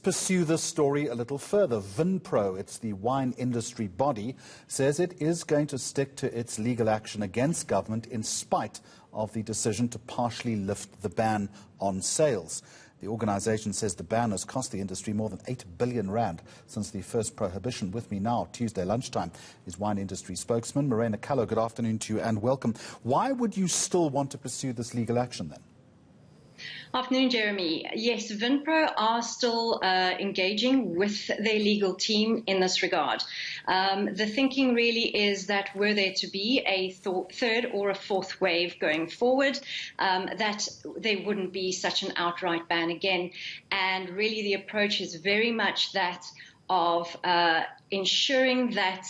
pursue this story a little further. Vinpro, it's the wine industry body, says it is going to stick to its legal action against government in spite of the decision to partially lift the ban on sales. The organisation says the ban has cost the industry more than 8 billion rand since the first prohibition. With me now, Tuesday lunchtime, is wine industry spokesman Morena Callow. Good afternoon to you and welcome. Why would you still want to pursue this legal action then? Afternoon, Jeremy. Yes, Vinpro are still engaging with their legal team in this regard. The thinking really is that were there to be a third or a fourth wave going forward, that there wouldn't be such an outright ban again. And really the approach is very much that of ensuring that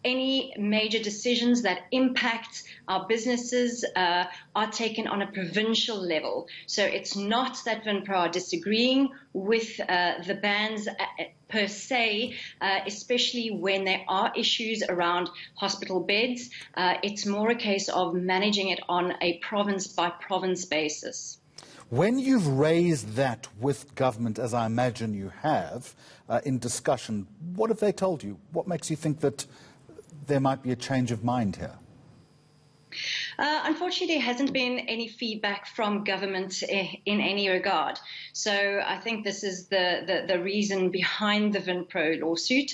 any major decisions that impact our businesses are taken on a provincial level. So it's not that Vinpro are disagreeing with the bans per se, especially when there are issues around hospital beds. It's more a case of managing it on a province-by-province basis. When you've raised that with government, as I imagine you have, in discussion, what have they told you? What makes you think that there might be a change of mind here? Unfortunately, there hasn't been any feedback from government in any regard. So I think this is the reason behind the Vinpro lawsuit.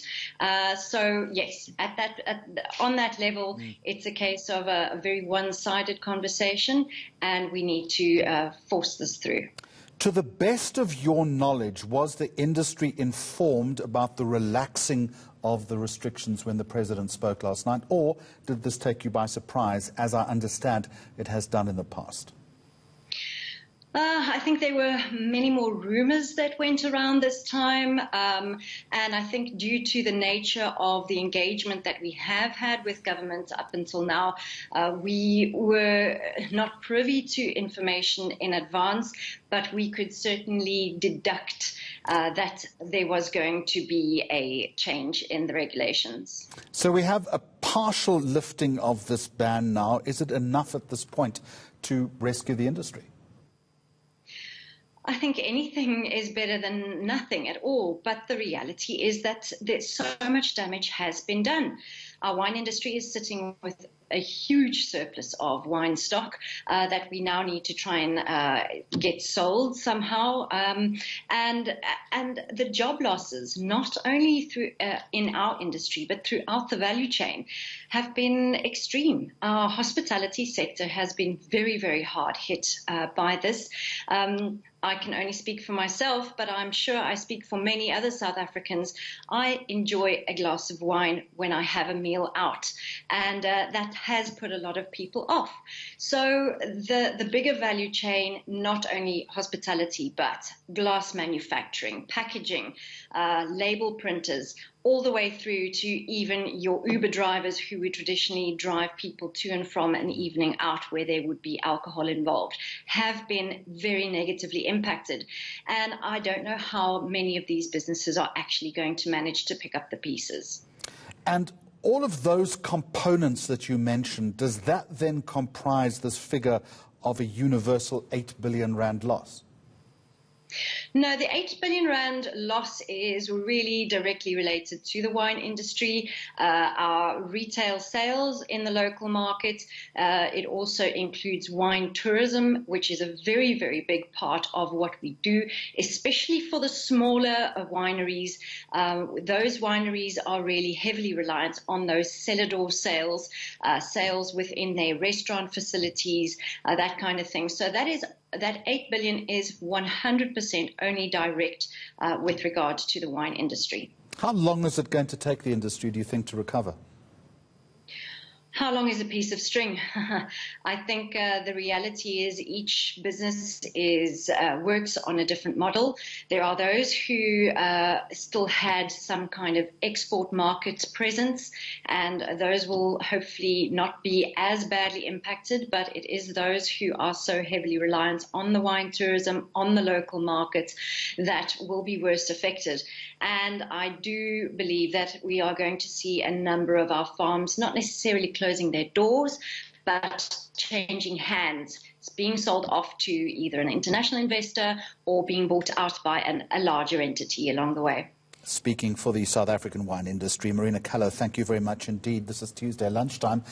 So yes, on that level, it's a case of a very one-sided conversation, and we need to force this through. To the best of your knowledge, was the industry informed about the relaxing of the restrictions when the President spoke last night, or did this take you by surprise, as I understand it has done in the past? I think there were many more rumours that went around this time, and I think due to the nature of the engagement that we have had with government up until now, we were not privy to information in advance, but we could certainly deduct that there was going to be a change in the regulations. So we have a partial lifting of this ban now. Is it enough at this point to rescue the industry? I think anything is better than nothing at all, but the reality is that there's so much damage has been done. Our wine industry is sitting with a huge surplus of wine stock that we now need to try and get sold somehow, and the job losses, not only through in our industry but throughout the value chain, have been extreme. Our hospitality sector has been very, very hard hit by this. I can only speak for myself, but I'm sure I speak for many other South Africans. I enjoy a glass of wine when I have a meal out, and that has put a lot of people off. So the bigger value chain, not only hospitality, but glass manufacturing, packaging, label printers, all the way through to even your Uber drivers who would traditionally drive people to and from an evening out where there would be alcohol involved, have been very negatively impacted. And I don't know how many of these businesses are actually going to manage to pick up the pieces. And all of those components that you mentioned, does that then comprise this figure of a universal 8 billion rand loss? No, the 8 billion rand loss is really directly related to the wine industry, our retail sales in the local market. It also includes wine tourism, which is a very, very big part of what we do, especially for the smaller wineries. Those wineries are really heavily reliant on those cellar-door sales, sales within their restaurant facilities, that kind of thing. So that 8 billion is 100% only direct with regard to the wine industry. How long is it going to take the industry, do you think, to recover? How long is a piece of string? I think the reality is each business works on a different model. There are those who still had some kind of export market presence, and those will hopefully not be as badly impacted, but it is those who are so heavily reliant on the wine tourism, on the local markets, that will be worst affected. And I do believe that we are going to see a number of our farms not necessarily closing their doors, but changing hands. It's being sold off to either an international investor or being bought out by a larger entity along the way. Speaking for the South African wine industry, Marina Callow, thank you very much indeed. This is Tuesday lunchtime.